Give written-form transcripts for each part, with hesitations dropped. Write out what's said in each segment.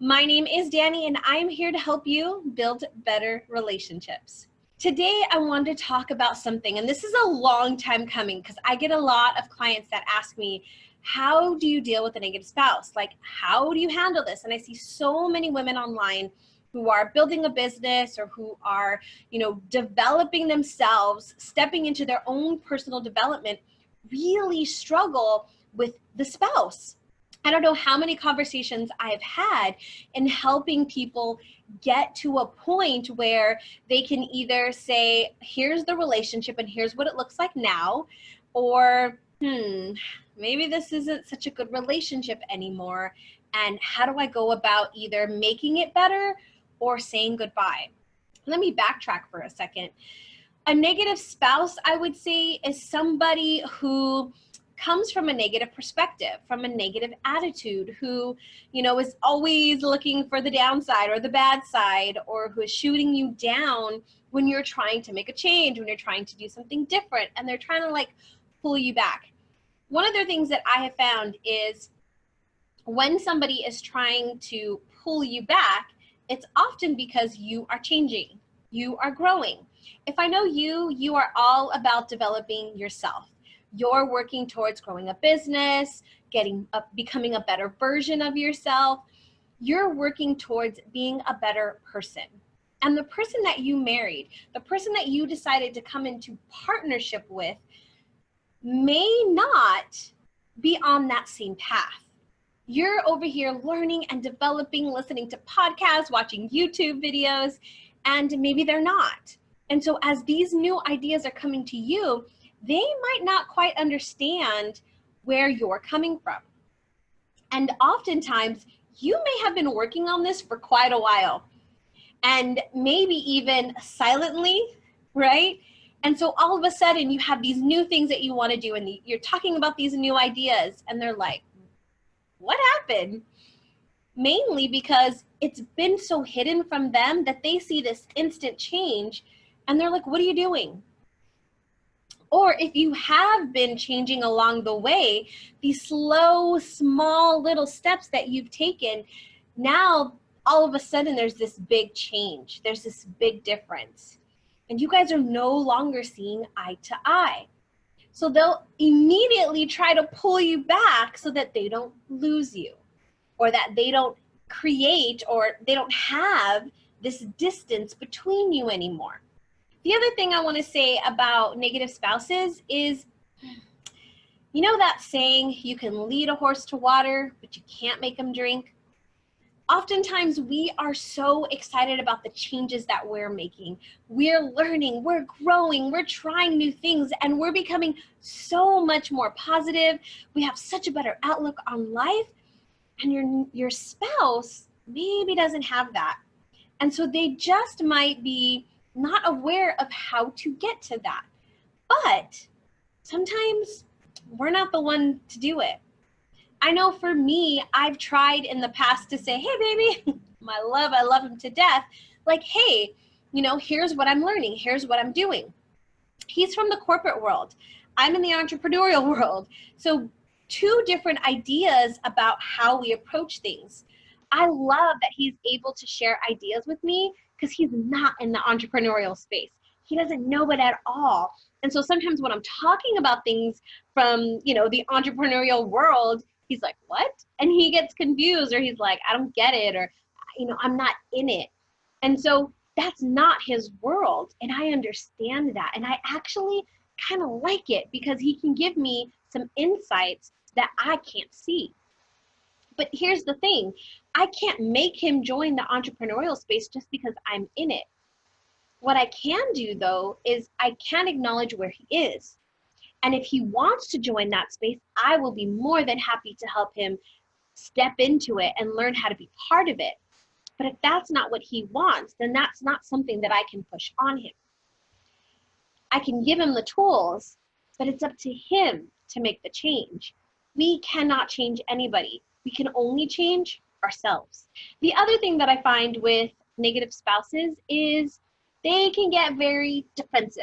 My name is Danie, and I am here to help you build better relationships. Today, I wanted to talk about something, and this is a long time coming because I get a lot of clients that ask me, how do you deal with a negative spouse? Like, how do you handle this? And I see so many women online who are building a business or who are, developing themselves, stepping into their own personal development, really struggle with the spouse. I don't know how many conversations I've had in helping people get to a point where they can either say, here's the relationship and here's what it looks like now, or, maybe this isn't such a good relationship anymore. And how do I go about either making it better or saying goodbye? Let me backtrack for a second. A negative spouse, I would say, is somebody who comes from a negative perspective, from a negative attitude, who, is always looking for the downside or the bad side, or who is shooting you down when you're trying to make a change, when you're trying to do something different, and they're trying to pull you back. One of the things that I have found is when somebody is trying to pull you back, it's often because you are changing, you are growing. If I know you, you are all about developing yourself. You're working towards growing a business, becoming a better version of yourself. You're working towards being a better person. And the person that you married, the person that you decided to come into partnership with, may not be on that same path. You're over here learning and developing, listening to podcasts, watching YouTube videos, and maybe they're not. And so as these new ideas are coming to you, they might not quite understand where you're coming from. And oftentimes, you may have been working on this for quite a while, and maybe even silently, right? And so all of a sudden, you have these new things that you want to do, and you're talking about these new ideas, and they're like, what happened? Mainly because it's been so hidden from them that they see this instant change, and they're like, what are you doing? Or if you have been changing along the way, these slow, small little steps that you've taken, now all of a sudden there's this big change. There's this big difference. And you guys are no longer seeing eye to eye. So they'll immediately try to pull you back so that they don't lose you, or that they don't create, or they don't have this distance between you anymore. The other thing I want to say about negative spouses is, you know that saying, you can lead a horse to water, but you can't make him drink? Oftentimes we are so excited about the changes that we're making. We're learning, we're growing, we're trying new things, and we're becoming so much more positive. We have such a better outlook on life, and your spouse maybe doesn't have that. And so they just might be not aware of how to get to that. But sometimes we're not the one to do it. I know for me, I've tried in the past to say, hey, baby, I love him to death. Like, hey, here's what I'm learning. Here's what I'm doing. He's from the corporate world. I'm in the entrepreneurial world. So two different ideas about how we approach things. I love that he's able to share ideas with me because he's not in the entrepreneurial space. He doesn't know it at all. And so sometimes when I'm talking about things from, the entrepreneurial world, he's like, what? And he gets confused, or he's like, I don't get it, or, I'm not in it. And so that's not his world. And I understand that. And I actually kind of like it because he can give me some insights that I can't see. But here's the thing, I can't make him join the entrepreneurial space just because I'm in it. What I can do, though, is I can acknowledge where he is. And if he wants to join that space, I will be more than happy to help him step into it and learn how to be part of it. But if that's not what he wants, then that's not something that I can push on him. I can give him the tools, but it's up to him to make the change. We cannot change anybody. We can only change ourselves. The other thing that I find with negative spouses is they can get very defensive.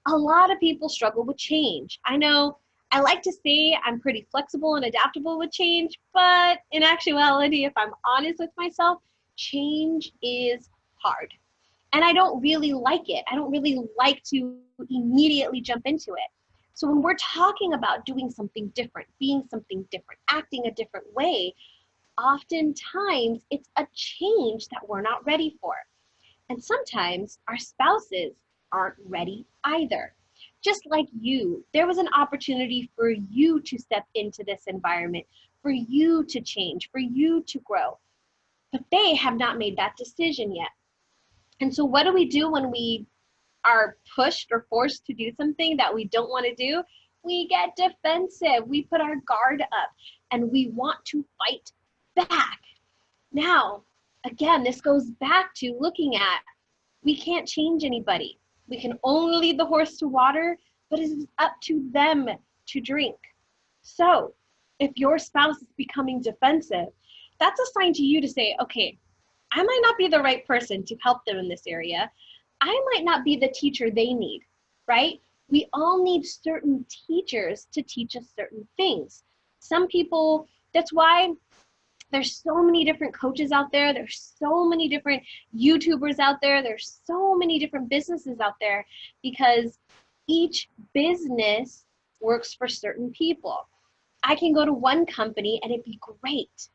A lot of people struggle with change. I know I like to say I'm pretty flexible and adaptable with change, but in actuality, if I'm honest with myself, change is hard. And I don't really like it. I don't really like to immediately jump into it. So when we're talking about doing something different, being something different, acting a different way, oftentimes it's a change that we're not ready for. And sometimes our spouses aren't ready either. Just like you, there was an opportunity for you to step into this environment, for you to change, for you to grow. But they have not made that decision yet. And so what do we do when we are pushed or forced to do something that we don't want to do? We get defensive. We put our guard up and we want to fight back. Now, again, this goes back to looking at we can't change anybody. We can only lead the horse to water, but it is up to them to drink. So if your spouse is becoming defensive, that's a sign to you to say, okay, I might not be the right person to help them in this area. I might not be the teacher they need, right? We all need certain teachers to teach us certain things. Some people, that's why there's so many different coaches out there. There's so many different YouTubers out there. There's so many different businesses out there because each business works for certain people. I can go to one company and it'd be great,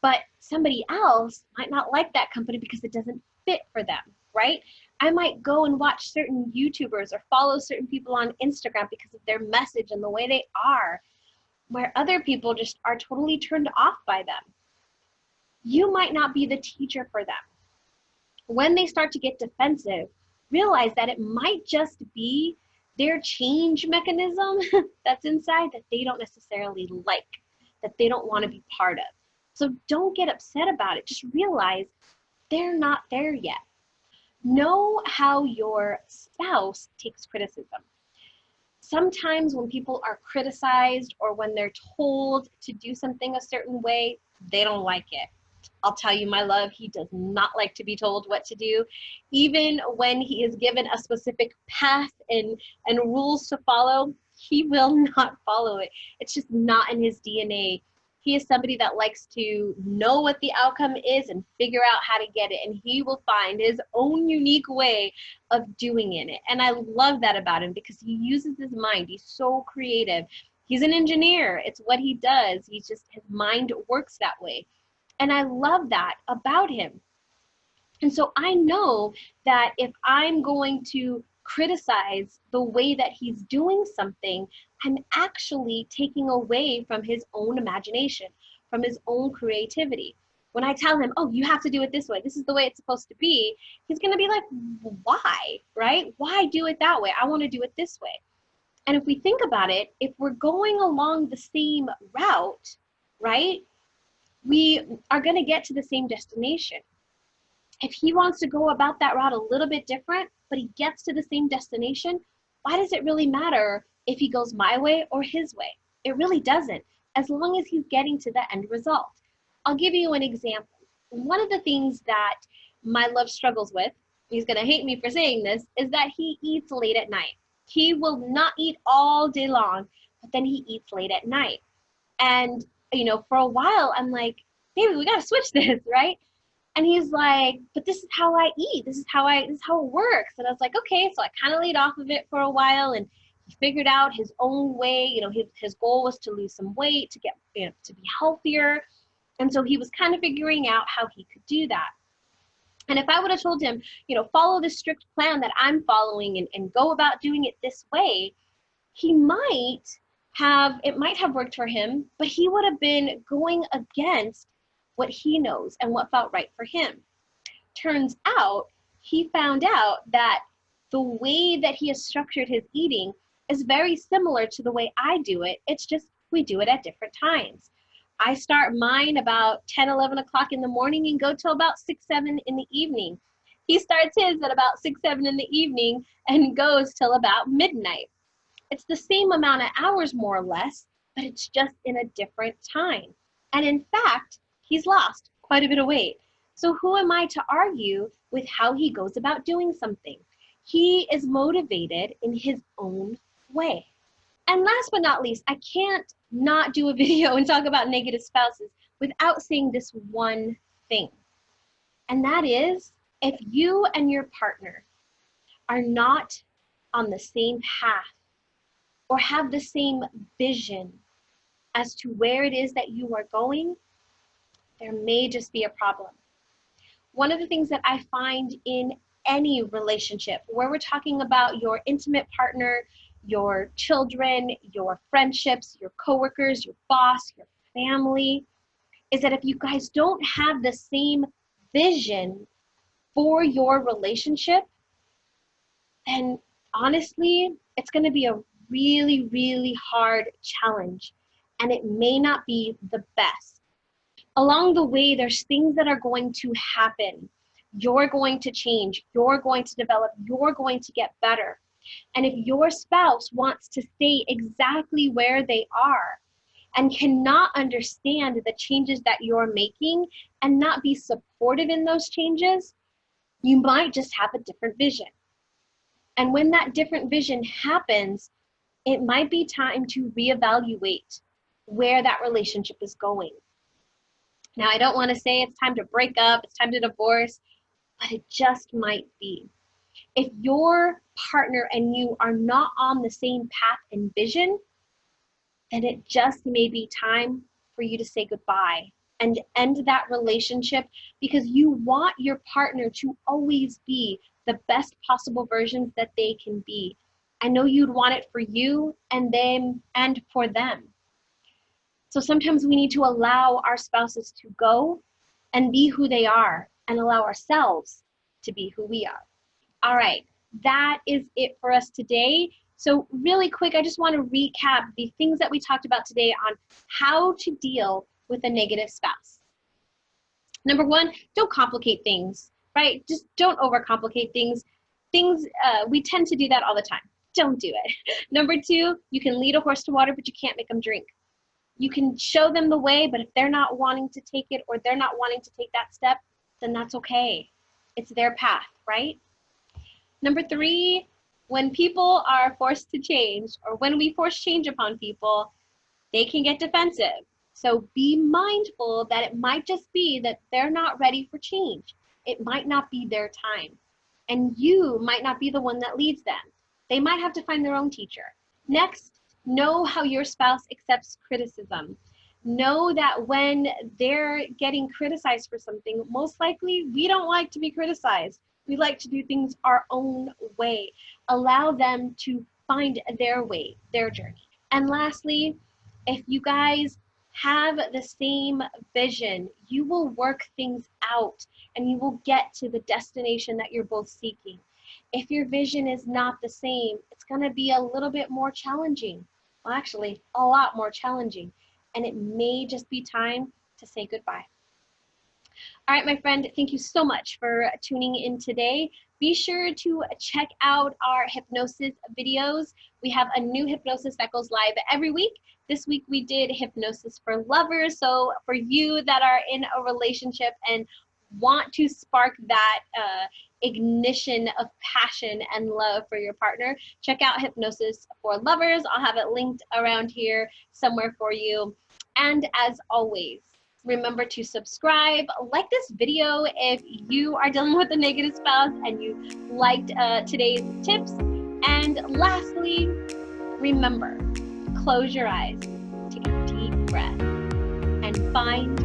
but somebody else might not like that company because it doesn't fit for them, right? I might go and watch certain YouTubers or follow certain people on Instagram because of their message and the way they are, where other people just are totally turned off by them. You might not be the teacher for them. When they start to get defensive, realize that it might just be their change mechanism that's inside that they don't necessarily like, that they don't want to be part of. So don't get upset about it. Just realize they're not there yet. Know how your spouse takes criticism. Sometimes when people are criticized or when they're told to do something a certain way, they don't like it. I'll tell you, my love, he does not like to be told what to do. Even when he is given a specific path and rules to follow, he will not follow it. It's just not in his DNA. He is somebody that likes to know what the outcome is and figure out how to get it. And he will find his own unique way of doing it. And I love that about him because he uses his mind. He's so creative. He's an engineer. It's what he does. He's just, his mind works that way. And I love that about him. And so I know that if I'm going to criticize the way that he's doing something, I'm actually taking away from his own imagination, from his own creativity. When I tell him, oh, you have to do it this way, this is the way it's supposed to be, he's going to be like, why, right? Why do it that way? I want to do it this way. And if we think about it, if we're going along the same route, right, we are going to get to the same destination. If he wants to go about that route a little bit different, but he gets to the same destination, why does it really matter if he goes my way or his way? It really doesn't, as long as he's getting to the end result. I'll give you an example. One of the things that my love struggles with, he's going to hate me for saying this, is that he eats late at night. He will not eat all day long, but then he eats late at night. And, you know, for a while, I'm like, baby, we got to switch this, right? And he's like, but this is how I eat. This is how it works. And I was like, okay. So I kind of laid off of it for a while, and he figured out his own way. You know, his goal was to lose some weight, to get, you know, to be healthier. And so he was kind of figuring out how he could do that. And if I would have told him, you know, follow this strict plan that I'm following and go about doing it this way, it might have worked for him, but he would have been going against what he knows and what felt right for him. Turns out, he found out that the way that he has structured his eating is very similar to the way I do it. It's just we do it at different times. I start mine about 10, 11 o'clock in the morning and go till about 6, 7 in the evening. He starts his at about 6, 7 in the evening and goes till about midnight. It's the same amount of hours, more or less, but it's just in a different time. And in fact, he's lost quite a bit of weight. So who am I to argue with how he goes about doing something? He is motivated in his own way. And last but not least, I can't not do a video and talk about negative spouses without saying this one thing. And that is, if you and your partner are not on the same path or have the same vision as to where it is that you are going, there may just be a problem. One of the things that I find in any relationship where we're talking about your intimate partner, your children, your friendships, your coworkers, your boss, your family, is that if you guys don't have the same vision for your relationship, then honestly, it's going to be a really, really hard challenge, and it may not be the best. Along the way, there's things that are going to happen. You're going to change, you're going to develop, you're going to get better. And if your spouse wants to stay exactly where they are and cannot understand the changes that you're making and not be supportive in those changes, you might just have a different vision. And when that different vision happens, it might be time to reevaluate where that relationship is going. Now, I don't want to say it's time to break up, it's time to divorce, but it just might be. If your partner and you are not on the same path and vision, then it just may be time for you to say goodbye and end that relationship, because you want your partner to always be the best possible versions that they can be. I know you'd want it for you and them and for them. So sometimes we need to allow our spouses to go and be who they are and allow ourselves to be who we are. All right, that is it for us today. So really quick, I just want to recap the things that we talked about today on how to deal with a negative spouse. Number one, don't complicate things, right? Just don't overcomplicate things. We tend to do that all the time. Don't do it. Number two, you can lead a horse to water, but you can't make them drink. You can show them the way, but if they're not wanting to take it or they're not wanting to take that step, then that's okay. It's their path, right? Number three, when people are forced to change, or when we force change upon people, they can get defensive. So be mindful that it might just be that they're not ready for change. It might not be their time. And you might not be the one that leads them. They might have to find their own teacher. Next, know how your spouse accepts criticism. Know that when they're getting criticized for something, most likely we don't like to be criticized. We like to do things our own way. Allow them to find their way, their journey. And lastly, if you guys have the same vision, you will work things out and you will get to the destination that you're both seeking. If your vision is not the same, it's going to be a little bit more challenging. Well, actually, a lot more challenging. And it may just be time to say goodbye. All right, my friend, thank you so much for tuning in today. Be sure to check out our hypnosis videos. We have a new hypnosis that goes live every week. This week we did hypnosis for lovers. So for you that are in a relationship and want to spark that ignition of passion and love for your partner, check out hypnosis for lovers. I'll have it linked around here somewhere for you. And as always, remember to subscribe, like this video if you are dealing with a negative spouse and you liked today's tips. And lastly, remember, close your eyes, take a deep breath, and find